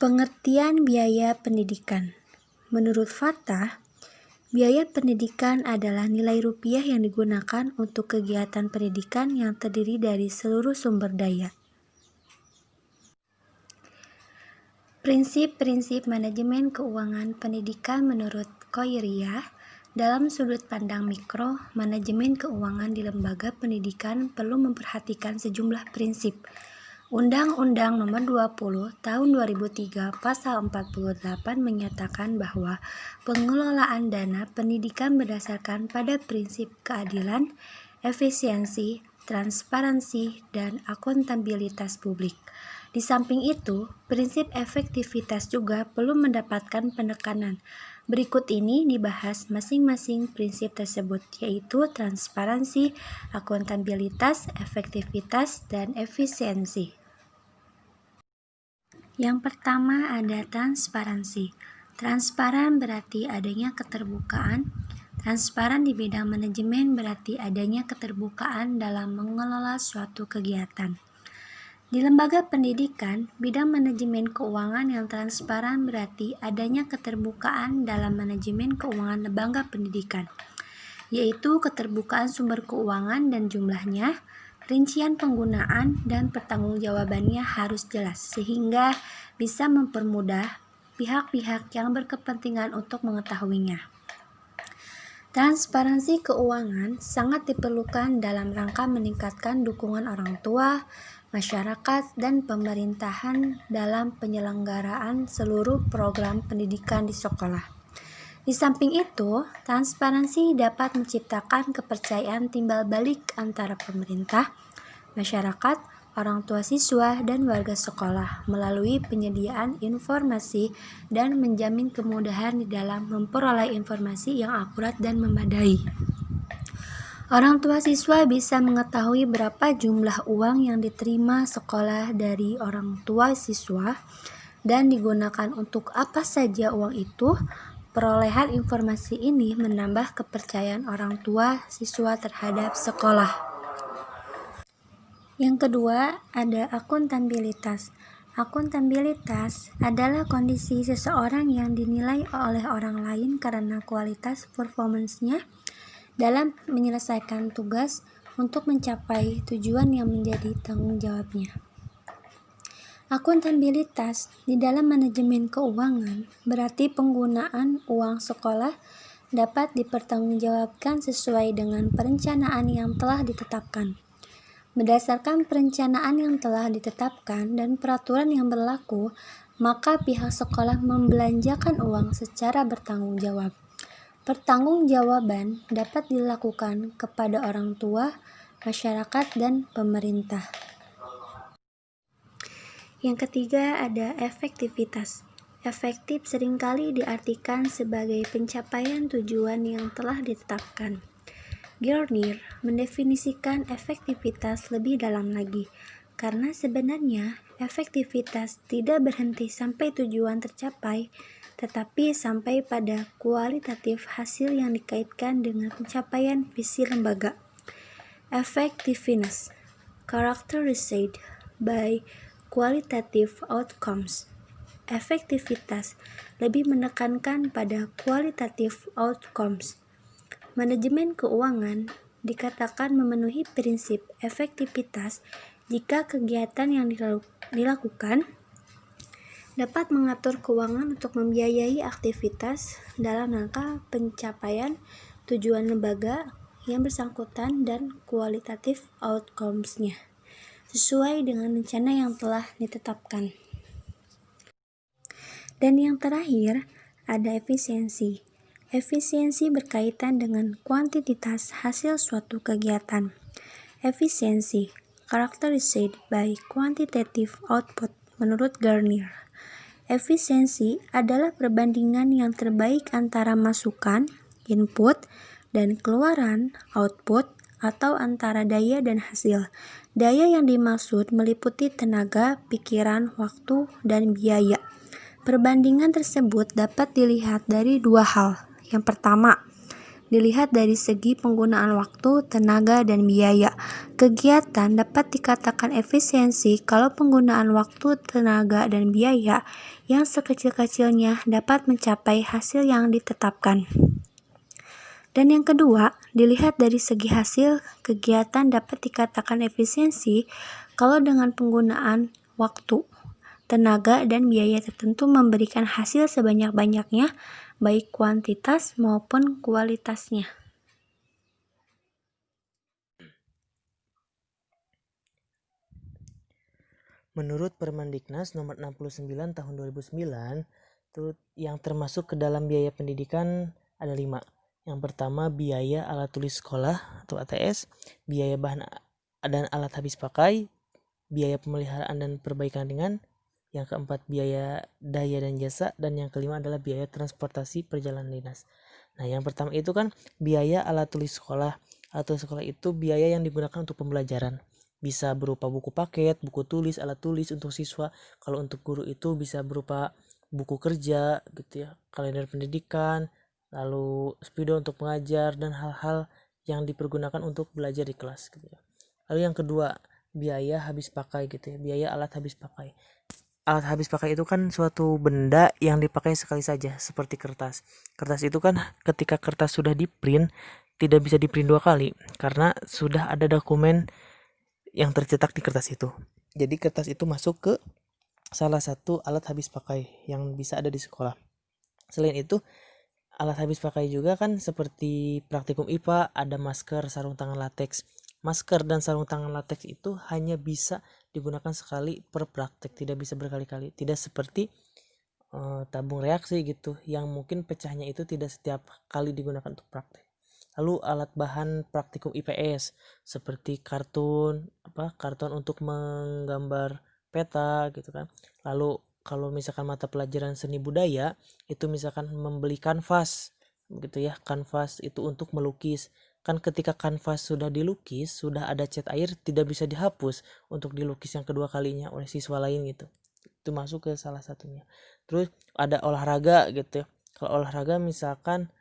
Pengertian biaya pendidikan. Menurut Fatah, biaya pendidikan adalah nilai rupiah yang digunakan untuk kegiatan pendidikan yang terdiri dari seluruh sumber daya. Prinsip-prinsip manajemen keuangan pendidikan menurut Khoiriyah, dalam sudut pandang mikro, manajemen keuangan di lembaga pendidikan perlu memperhatikan sejumlah prinsip. Undang-Undang Nomor 20 Tahun 2003 Pasal 48 menyatakan bahwa pengelolaan dana pendidikan berdasarkan pada prinsip keadilan, efisiensi, transparansi, dan akuntabilitas publik. Di samping itu, prinsip efektivitas juga perlu mendapatkan penekanan. Berikut ini dibahas masing-masing prinsip tersebut, yaitu transparansi, akuntabilitas, efektivitas, dan efisiensi. Yang pertama ada transparansi. Transparan berarti adanya keterbukaan. Transparan di bidang manajemen berarti adanya keterbukaan dalam mengelola suatu kegiatan. Di lembaga pendidikan, bidang manajemen keuangan yang transparan berarti adanya keterbukaan dalam manajemen keuangan lembaga pendidikan, yaitu keterbukaan sumber keuangan dan jumlahnya, rincian penggunaan, dan pertanggungjawabannya harus jelas, sehingga bisa mempermudah pihak-pihak yang berkepentingan untuk mengetahuinya. Transparansi keuangan sangat diperlukan dalam rangka meningkatkan dukungan orang tua, masyarakat, dan pemerintahan dalam penyelenggaraan seluruh program pendidikan di sekolah. Di samping itu, transparansi dapat menciptakan kepercayaan timbal balik antara pemerintah, masyarakat, orang tua siswa, dan warga sekolah melalui penyediaan informasi dan menjamin kemudahan di dalam memperoleh informasi yang akurat dan memadai. Orang tua siswa bisa mengetahui berapa jumlah uang yang diterima sekolah dari orang tua siswa dan digunakan untuk apa saja uang itu. Perolehan informasi ini menambah kepercayaan orang tua siswa terhadap sekolah. Yang kedua, ada akuntabilitas. Akuntabilitas adalah kondisi seseorang yang dinilai oleh orang lain karena kualitas performance-nya dalam menyelesaikan tugas untuk mencapai tujuan yang menjadi tanggung jawabnya. Akuntabilitas di dalam manajemen keuangan berarti penggunaan uang sekolah dapat dipertanggungjawabkan sesuai dengan perencanaan yang telah ditetapkan. Berdasarkan perencanaan yang telah ditetapkan dan peraturan yang berlaku, maka pihak sekolah membelanjakan uang secara bertanggung jawab. Pertanggungjawaban dapat dilakukan kepada orang tua, masyarakat, dan pemerintah. Yang ketiga ada efektivitas. Efektif seringkali diartikan sebagai pencapaian tujuan yang telah ditetapkan. Garnier mendefinisikan efektivitas lebih dalam lagi, karena sebenarnya efektivitas tidak berhenti sampai tujuan tercapai, tetapi sampai pada kualitatif hasil yang dikaitkan dengan pencapaian visi lembaga. Effectiveness characterized by qualitative outcomes. Efektivitas lebih menekankan pada qualitative outcomes. Manajemen keuangan dikatakan memenuhi prinsip efektivitas jika kegiatan yang dilakukan dapat mengatur keuangan untuk membiayai aktivitas dalam rangka pencapaian tujuan lembaga yang bersangkutan dan kualitatif outcomes-nya sesuai dengan rencana yang telah ditetapkan. Dan yang terakhir, ada efisiensi. Efisiensi berkaitan dengan kuantitas hasil suatu kegiatan. Efisiensi characterized by quantitative output menurut Garnier. Efisiensi adalah perbandingan yang terbaik antara masukan, input, dan keluaran, output, atau antara daya dan hasil. Daya yang dimaksud meliputi tenaga, pikiran, waktu, dan biaya. Perbandingan tersebut dapat dilihat dari dua hal. Yang pertama, dilihat dari segi penggunaan waktu, tenaga, dan biaya. Kegiatan dapat dikatakan efisiensi kalau penggunaan waktu, tenaga, dan biaya yang sekecil-kecilnya dapat mencapai hasil yang ditetapkan. Dan yang kedua, dilihat dari segi hasil, kegiatan dapat dikatakan efisiensi kalau dengan penggunaan waktu, tenaga, dan biaya tertentu memberikan hasil sebanyak-banyaknya, baik kuantitas maupun kualitasnya. Menurut Permendiknas nomor 69 tahun 2009, itu yang termasuk ke dalam biaya pendidikan ada 5. Yang pertama biaya alat tulis sekolah atau ATS, biaya bahan dan alat habis pakai, biaya pemeliharaan dan perbaikan ringan, yang keempat biaya daya dan jasa, dan yang kelima adalah biaya transportasi perjalanan dinas. Nah, yang pertama itu kan biaya alat tulis sekolah. Alat tulis sekolah itu biaya yang digunakan untuk pembelajaran. Bisa berupa buku paket, buku tulis, alat tulis untuk siswa. Kalau untuk guru itu bisa berupa buku kerja gitu ya, kalender pendidikan, lalu spidol untuk pengajar, dan hal-hal yang dipergunakan untuk belajar di kelas gitu ya. Lalu yang kedua, biaya habis pakai gitu ya, biaya alat habis pakai. Alat habis pakai itu kan suatu benda yang dipakai sekali saja, seperti kertas. Kertas itu kan ketika kertas sudah di print tidak bisa di print 2 kali karena sudah ada dokumen yang tercetak di kertas itu. Jadi kertas itu masuk ke salah satu alat habis pakai yang bisa ada di sekolah. Selain itu, alat habis pakai juga kan seperti praktikum IPA, ada masker, sarung tangan lateks. Masker dan sarung tangan lateks itu hanya bisa digunakan sekali per praktek, tidak bisa berkali-kali. Tidak seperti tabung reaksi gitu yang mungkin pecahnya itu tidak setiap kali digunakan untuk praktek. Lalu alat bahan praktikum IPS seperti kartun untuk menggambar peta gitu kan. Lalu kalau misalkan mata pelajaran seni budaya itu misalkan membeli kanvas gitu ya, kanvas itu untuk melukis. Kan ketika kanvas sudah dilukis, sudah ada cat air, tidak bisa dihapus untuk dilukis yang kedua kalinya oleh siswa lain gitu. Itu masuk ke salah satunya. Terus ada olahraga gitu ya. Kalau olahraga misalkan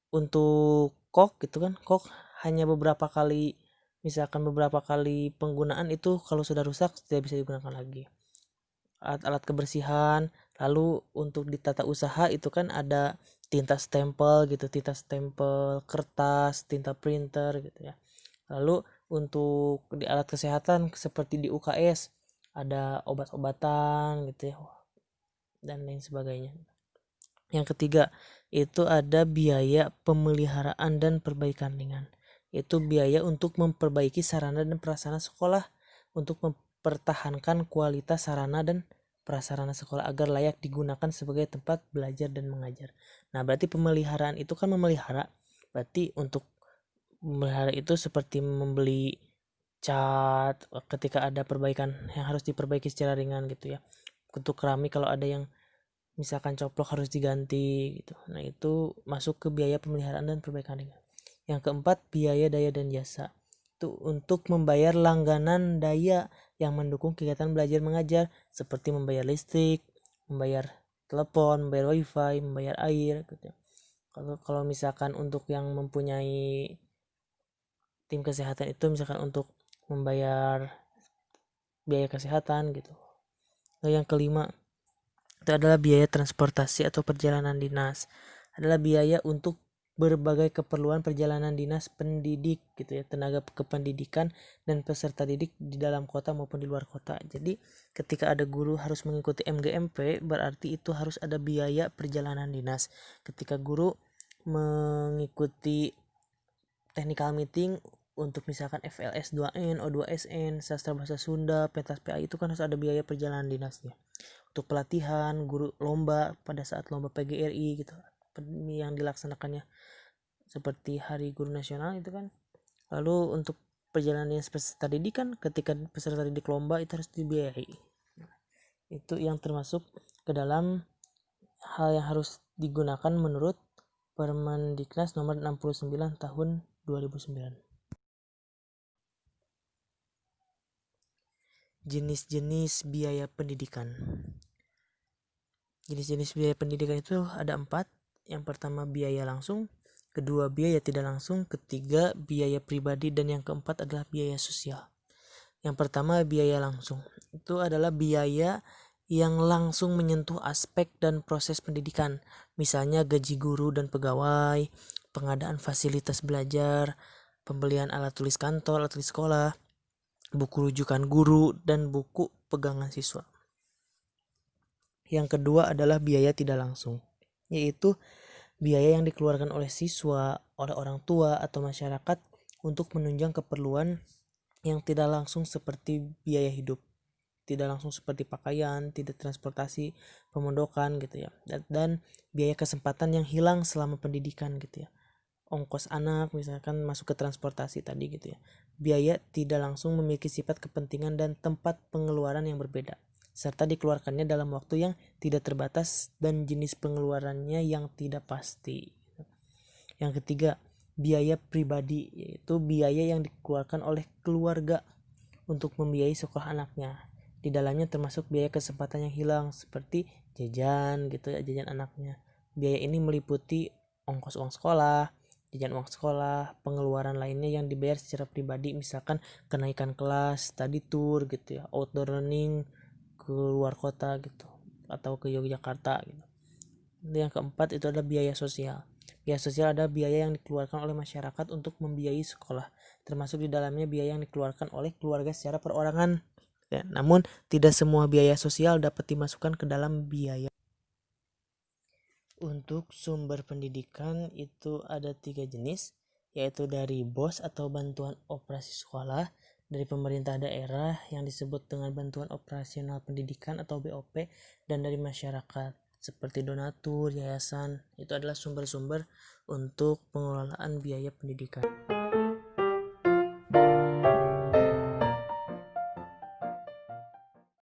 untuk kok gitu kan, kok hanya beberapa kali, misalkan beberapa kali penggunaan itu kalau sudah rusak tidak bisa digunakan lagi. Alat-alat kebersihan. Lalu untuk di tata usaha itu kan ada tinta stempel gitu, tinta stempel kertas, tinta printer gitu ya. Lalu untuk di alat kesehatan seperti di UKS ada obat-obatan gitu ya dan lain sebagainya. Yang ketiga itu ada biaya pemeliharaan dan perbaikan ringan. Itu biaya untuk memperbaiki sarana dan prasarana sekolah, untuk mempertahankan kualitas sarana dan prasarana sekolah agar layak digunakan sebagai tempat belajar dan mengajar. Nah, berarti pemeliharaan itu kan memelihara. Berarti untuk memelihara itu seperti membeli cat ketika ada perbaikan yang harus diperbaiki secara ringan gitu ya. Untuk keramik kalau ada yang misalkan coplok harus diganti gitu. Nah, itu masuk ke biaya pemeliharaan dan perbaikan ringan. Yang keempat, biaya daya dan jasa. Itu untuk membayar langganan daya yang mendukung kegiatan belajar mengajar seperti membayar listrik, membayar telepon, membayar wifi, membayar air gitu. Kalau misalkan untuk yang mempunyai tim kesehatan itu misalkan untuk membayar biaya kesehatan gitu. Lalu yang kelima itu adalah biaya transportasi atau perjalanan dinas. Adalah biaya untuk berbagai keperluan perjalanan dinas pendidik gitu ya, tenaga kependidikan dan peserta didik di dalam kota maupun di luar kota. Jadi ketika ada guru harus mengikuti MGMP berarti itu harus ada biaya perjalanan dinas. Ketika guru mengikuti technical meeting untuk misalkan FLS 2N, O2SN, sastra bahasa Sunda, pentas PA itu kan harus ada biaya perjalanan dinasnya. Untuk pelatihan, guru lomba pada saat lomba PGRI gitu yang dilaksanakannya seperti Hari Guru Nasional itu kan. Lalu untuk perjalanan peserta didik kan ketika peserta didik lomba itu harus dibiayai. Itu yang termasuk ke dalam hal yang harus digunakan menurut Permendiknas nomor 69 tahun 2009. Jenis-jenis biaya pendidikan. Jenis-jenis biaya pendidikan itu ada 4. Yang pertama biaya langsung, kedua biaya tidak langsung, ketiga biaya pribadi, dan yang keempat adalah biaya sosial. Yang pertama biaya langsung, itu adalah biaya yang langsung menyentuh aspek dan proses pendidikan, misalnya gaji guru dan pegawai, pengadaan fasilitas belajar, pembelian alat tulis kantor, alat tulis sekolah, buku rujukan guru, dan buku pegangan siswa. Yang kedua adalah biaya tidak langsung, yaitu biaya yang dikeluarkan oleh siswa, oleh orang tua, atau masyarakat untuk menunjang keperluan yang tidak langsung seperti biaya hidup, tidak langsung seperti pakaian, tidak transportasi, pemondokan gitu ya, dan biaya kesempatan yang hilang selama pendidikan gitu ya, ongkos anak misalkan masuk ke transportasi tadi gitu ya. Biaya tidak langsung memiliki sifat kepentingan dan tempat pengeluaran yang berbeda, serta dikeluarkannya dalam waktu yang tidak terbatas dan jenis pengeluarannya yang tidak pasti. Yang ketiga, biaya pribadi, yaitu biaya yang dikeluarkan oleh keluarga untuk membiayai sekolah anaknya. Di dalamnya termasuk biaya kesempatan yang hilang seperti jajan gitu ya, jajan anaknya. Biaya ini meliputi ongkos uang sekolah, jajan uang sekolah, pengeluaran lainnya yang dibayar secara pribadi, misalkan kenaikan kelas, study tour gitu ya, outdoor learning ke luar kota gitu atau ke Yogyakarta gitu. Yang keempat itu adalah biaya sosial. Biaya sosial adalah biaya yang dikeluarkan oleh masyarakat untuk membiayai sekolah, termasuk di dalamnya biaya yang dikeluarkan oleh keluarga secara perorangan. Ya, namun tidak semua biaya sosial dapat dimasukkan ke dalam biaya. Untuk sumber pendidikan itu ada 3 jenis, yaitu dari BOS atau bantuan operasi sekolah, dari pemerintah daerah yang disebut dengan bantuan operasional pendidikan atau BOP, dan dari masyarakat seperti donatur, yayasan. Itu adalah sumber-sumber untuk pengelolaan biaya pendidikan.